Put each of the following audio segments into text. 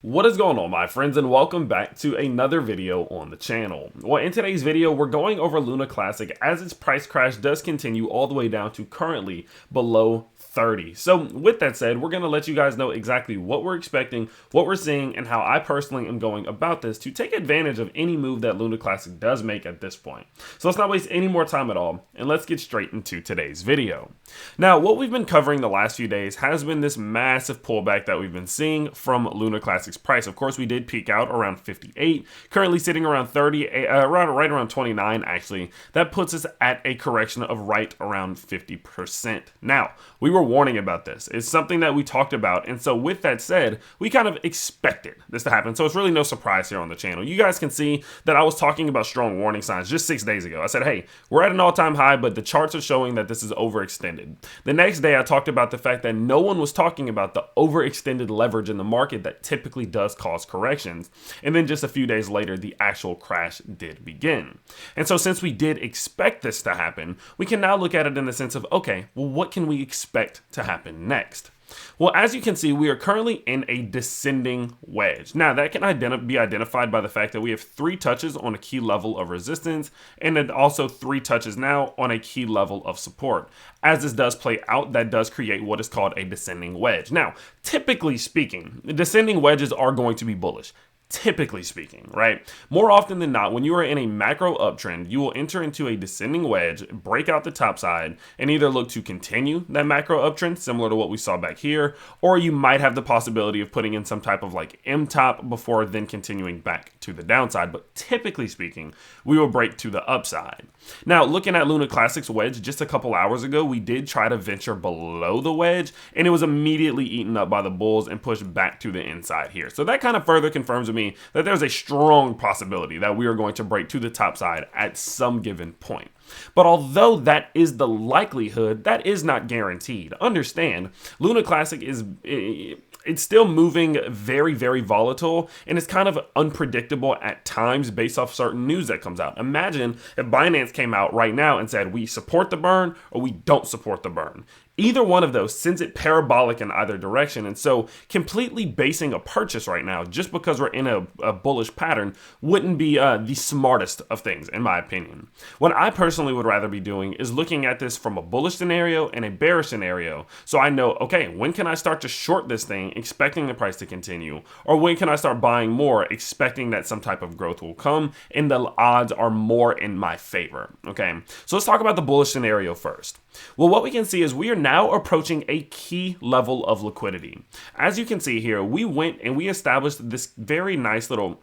What is going on, my friends, and welcome back to another video on the channel. Well, in today's video, we're going over Luna Classic as its price crash does continue all the way down to currently below 30. So with that said, we're going to let you guys know exactly what we're expecting, what we're seeing, and how I personally am going about this to take advantage of any move that Luna Classic does make at this point. So let's not waste any more time at all, and let's get straight into today's video. Now, what we've been covering the last few days has been this massive pullback that we've been seeing from Luna Classic's price. Of course, we did peak out around 58, currently sitting around 30, right around 29 actually. That puts us at a correction of right around 50%. Now, we were warning about this. It's something that we talked about, and so with that said, we kind of expected this to happen. So it's really no surprise here on the channel. You guys can see that I was talking about strong warning signs just 6 days ago. I said, hey, we're at an all-time high, but the charts are showing that this is overextended. The next day, I talked about the fact that no one was talking about the overextended leverage in the market that typically does cause corrections. And then just a few days later, the actual crash did begin. And so since we did expect this to happen, we can now look at it in the sense of, okay, well, what can we expect to happen next? Well, as you can see, we are currently in a descending wedge. Now, that can be identified by the fact that we have 3 touches on a key level of resistance, and then also 3 touches now on a key level of support. As this does play out, that does create what is called a descending wedge. Now, typically speaking, descending wedges are going to be bullish. Typically speaking, right? More often than not, when you are in a macro uptrend, you will enter into a descending wedge, break out the top side, and either look to continue that macro uptrend, similar to what we saw back here, or you might have the possibility of putting in some type of like M top before then continuing back to the downside. But typically speaking, we will break to the upside. Now, looking at Luna Classic's wedge just a couple hours ago, we did try to venture below the wedge, and it was immediately eaten up by the bulls and pushed back to the inside here. So that kind of further confirms to me that there's a strong possibility that we are going to break to the top side at some given point. But although that is the likelihood, that is not guaranteed. Understand, Luna Classic is it's still moving very, very volatile, and it's kind of unpredictable at times based off certain news that comes out. Imagine if Binance came out right now and said, we support the burn or we don't support the burn. Either one of those sends it parabolic in either direction. And so completely basing a purchase right now just because we're in a bullish pattern wouldn't be the smartest of things, in my opinion. What I personally would rather be doing is looking at this from a bullish scenario and a bearish scenario. So I know, okay, when can I start to short this thing, expecting the price to continue? Or when can I start buying more, expecting that some type of growth will come and the odds are more in my favor? Okay, so let's talk about the bullish scenario first. Well, what we can see is we are now approaching a key level of liquidity. As you can see here, we went and we established this very nice little,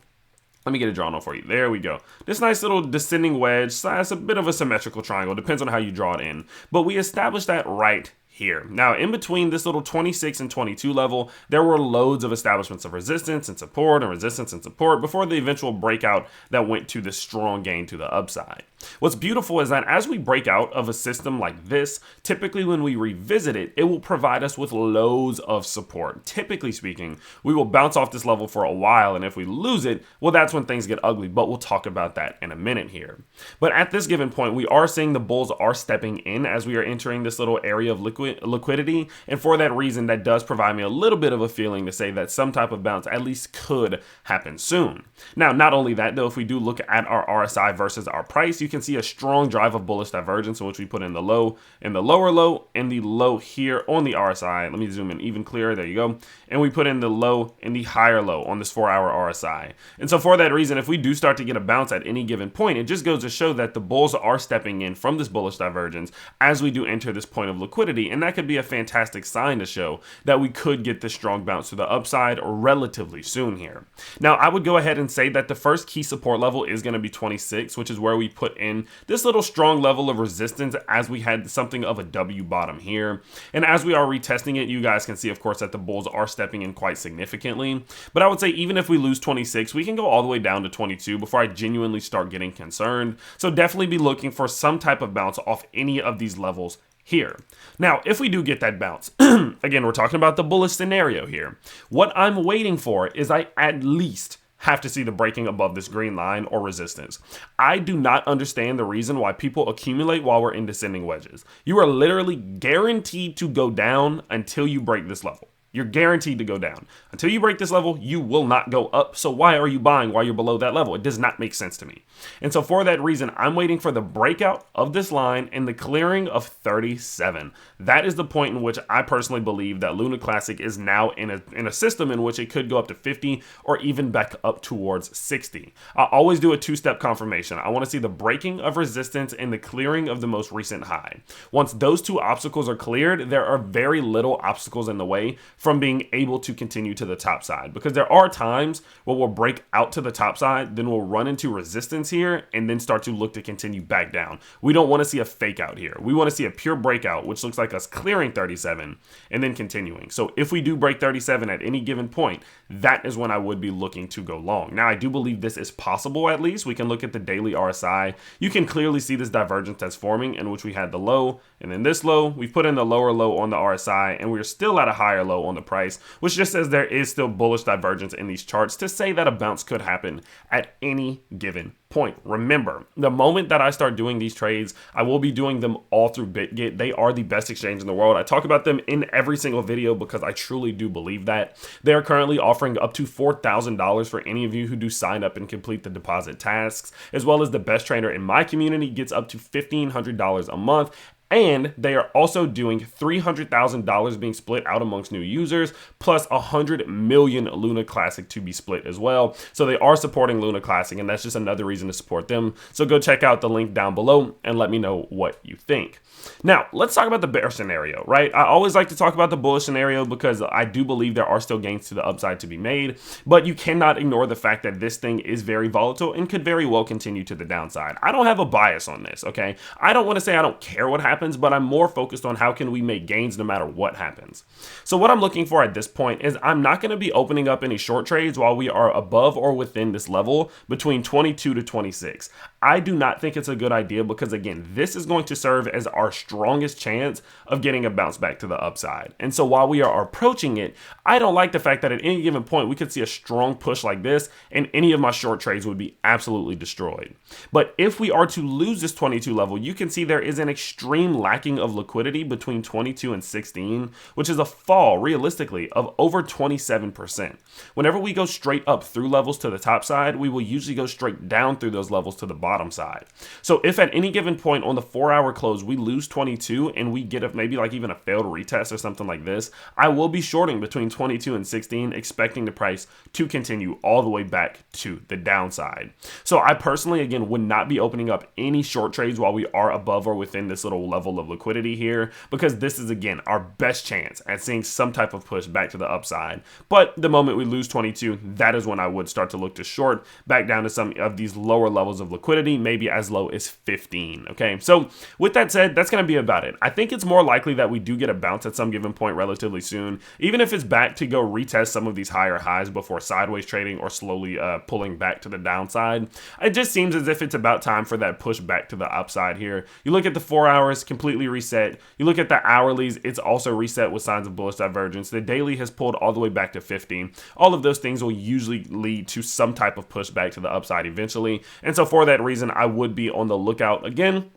let me get it drawn on for you. There we go. This nice little descending wedge. So it's a bit of a symmetrical triangle. Depends on how you draw it in. But we established that right here. Now, in between this little 26 and 22 level, there were loads of establishments of resistance and support and resistance and support before the eventual breakout that went to the strong gain to the upside. What's beautiful is that as we break out of a system like this, typically when we revisit it, it will provide us with loads of support. Typically speaking, we will bounce off this level for a while, and if we lose it, well, that's when things get ugly, but we'll talk about that in a minute here. But at this given point, we are seeing the bulls are stepping in as we are entering this little area of liquidity, and for that reason, that does provide me a little bit of a feeling to say that some type of bounce at least could happen soon. Now, not only that though, if we do look at our RSI versus our price, you can see a strong drive of bullish divergence in which we put in the low and the lower low and the low here on the RSI. Let me zoom in even clearer. There you go. And we put in the low and the higher low on this 4-hour RSI. And so for that reason, if we do start to get a bounce at any given point, it just goes to show that the bulls are stepping in from this bullish divergence as we do enter this point of liquidity. And that could be a fantastic sign to show that we could get this strong bounce to the upside relatively soon here. Now, I would go ahead and say that the first key support level is going to be 26, which is where we put in this little strong level of resistance as we had something of a W bottom here. And as we are retesting it, you guys can see, of course, that the bulls are stepping in quite significantly. But I would say even if we lose 26, we can go all the way down to 22 before I genuinely start getting concerned. So definitely be looking for some type of bounce off any of these levels here. Now, if we do get that bounce, again, we're talking about the bullish scenario here. What I'm waiting for is I at least have to see the breaking above this green line or resistance. I do not understand the reason why people accumulate while we're in descending wedges. You are literally guaranteed to go down until you break this level. You're guaranteed to go down. Until you break this level, you will not go up. So why are you buying while you're below that level? It does not make sense to me. And so for that reason, I'm waiting for the breakout of this line and the clearing of 37. That is the point in which I personally believe that Luna Classic is now in a system in which it could go up to 50 or even back up towards 60. I always do a two-step confirmation. I want to see the breaking of resistance and the clearing of the most recent high. Once those two obstacles are cleared, there are very little obstacles in the way from being able to continue to the top side, because there are times where we'll break out to the top side, then we'll run into resistance here and then start to look to continue back down. We don't want to see a fake out here. We want to see a pure breakout, which looks like us clearing 37 and then continuing. So if we do break 37 at any given point, that is when I would be looking to go long. Now, I do believe this is possible. At least we can look at the daily RSI. You can clearly see this divergence that's forming, in which we had the low and then this low. We've put in the lower low on the RSI and we're still at a higher low on the price, which just says there is still bullish divergence in these charts to say that a bounce could happen at any given point. Remember, the moment that I start doing these trades, I will be doing them all through BitGet. They are the best exchange in the world. I talk about them in every single video because I truly do believe that. They are currently offering up to $4,000 for any of you who do sign up and complete the deposit tasks, as well as the best trader in my community gets up to $1,500 a month. And they are also doing $300,000 being split out amongst new users, plus 100 million Luna Classic to be split as well. So they are supporting Luna Classic, and that's just another reason to support them. So go check out the link down below and let me know what you think. Now, let's talk about the bear scenario, right? I always like to talk about the bullish scenario because I do believe there are still gains to the upside to be made, but you cannot ignore the fact that this thing is very volatile and could very well continue to the downside. I don't have a bias on this, okay? I don't want to say I don't care what happens, but I'm more focused on how can we make gains no matter what happens. So what I'm looking for at this point is I'm not going to be opening up any short trades while we are above or within this level between 22 to 26. I do not think it's a good idea because, again, this is going to serve as our strongest chance of getting a bounce back to the upside. And so while we are approaching it, I don't like the fact that at any given point we could see a strong push like this and any of my short trades would be absolutely destroyed. But if we are to lose this 22 level, you can see there is an extreme lacking of liquidity between 22 and 16, which is a fall realistically of over 27%. Whenever we go straight up through levels to the top side, we will usually go straight down through those levels to the bottom side. So if at any given point on the 4-hour close we lose 22 and we get maybe like even a failed retest or something like this, I will be shorting between 22 and 16, expecting the price to continue all the way back to the downside. So I personally, again, would not be opening up any short trades while we are above or within this little level of liquidity here, because this is, again, our best chance at seeing some type of push back to the upside. But the moment we lose 22, that is when I would start to look to short back down to some of these lower levels of liquidity, maybe as low as 15. Okay, so with that said, that's going to be about it. I think it's more likely that we do get a bounce at some given point relatively soon, even if it's back to go retest some of these higher highs before sideways trading or slowly pulling back to the downside. It just seems as if it's about time for that push back to the upside here. You look at the 4 hours, completely reset. You look at the hourlies, it's also reset with signs of bullish divergence. The daily has pulled all the way back to 50. All of those things will usually lead to some type of pushback to the upside eventually. And so for that reason, I would be on the lookout again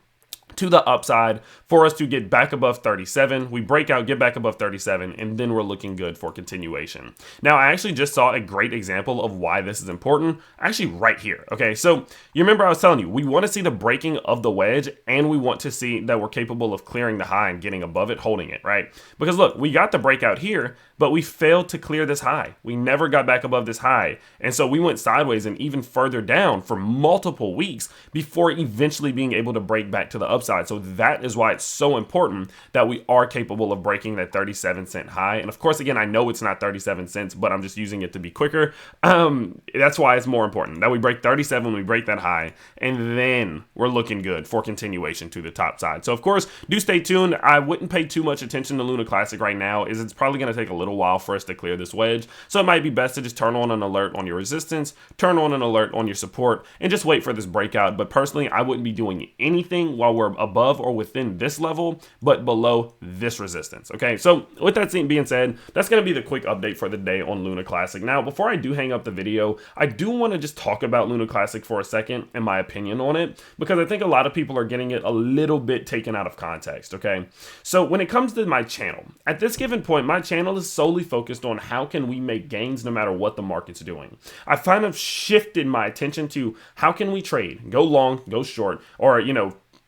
to the upside for us to get back above 37. We break out, get back above 37, and then we're looking good for continuation. Now, I actually just saw a great example of why this is important, actually right here. Okay, so you remember I was telling you, we want to see the breaking of the wedge, and we want to see that we're capable of clearing the high and getting above it, holding it, right? Because look, we got the breakout here, but we failed to clear this high. We never got back above this high. And so we went sideways and even further down for multiple weeks before eventually being able to break back to the upside. So that is why it's so important that we are capable of breaking that 37-cent high. And of course, again, I know it's not 37 cents, but I'm just using it to be quicker. That's why it's more important that we break 37, we break that high, and then we're looking good for continuation to the top side. So of course, do stay tuned. I wouldn't pay too much attention to Luna Classic right now, as it's probably going to take a little while for us to clear this wedge. So it might be best to just turn on an alert on your resistance, turn on an alert on your support, and just wait for this breakout. But personally, I wouldn't be doing anything while we're above or within this level, but below this resistance. Okay, so with that being said, that's going to be the quick update for the day on Luna Classic. Now, before I do hang up the video, I do want to just talk about Luna Classic for a second and my opinion on it, because I think a lot of people are getting it a little bit taken out of context. Okay, so when it comes to my channel, at this given point, my channel is solely focused on how can we make gains no matter what the market's doing. I've kind of shifted my attention to how can we trade, go long, go short, or,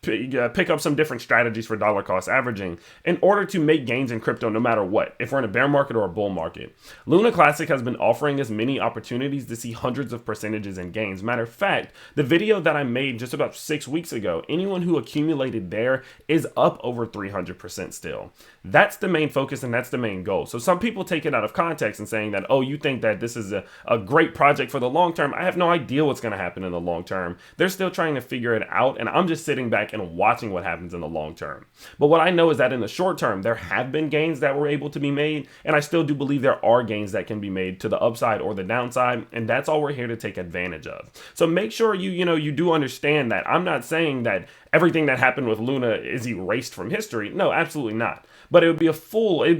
pick up some different strategies for dollar cost averaging in order to make gains in crypto no matter what, if we're in a bear market or a bull market. Luna Classic has been offering us many opportunities to see hundreds of percentages in gains. Matter of fact, the video that I made just about 6 weeks ago, anyone who accumulated there is up over 300% still. That's the main focus and that's the main goal. So some people take it out of context and saying that, oh, you think that this is a great project for the long term. I have no idea what's going to happen in the long term. They're still trying to figure it out, and I'm just sitting back and watching what happens in the long term. But what I know is that in the short term, there have been gains that were able to be made, and I still do believe there are gains that can be made to the upside or the downside, and that's all we're here to take advantage of. So make sure you do understand that I'm not saying that everything that happened with Luna is erased from history. No, absolutely not. But it'd be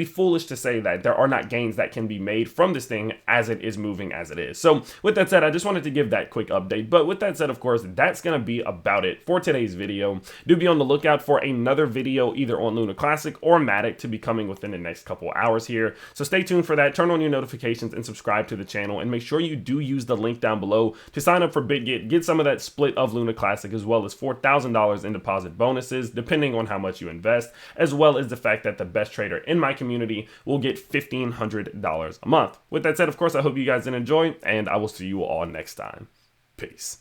foolish to say that there are not gains that can be made from this thing as it is moving as it is. So with that said, I just wanted to give that quick update. But with that said, of course, that's going to be about it for today's video. Do be on the lookout for another video either on Luna Classic or Matic to be coming within the next couple hours here. So stay tuned for that. Turn on your notifications and subscribe to the channel, and make sure you do use the link down below to sign up for BitGet. Get some of that split of Luna Classic as well as $4,000 in deposit bonuses depending on how much you invest, as well as the fact that the best trader in my community will get $1,500 a month. With that said, of course, I hope you guys did enjoy, and I will see you all next time. Peace.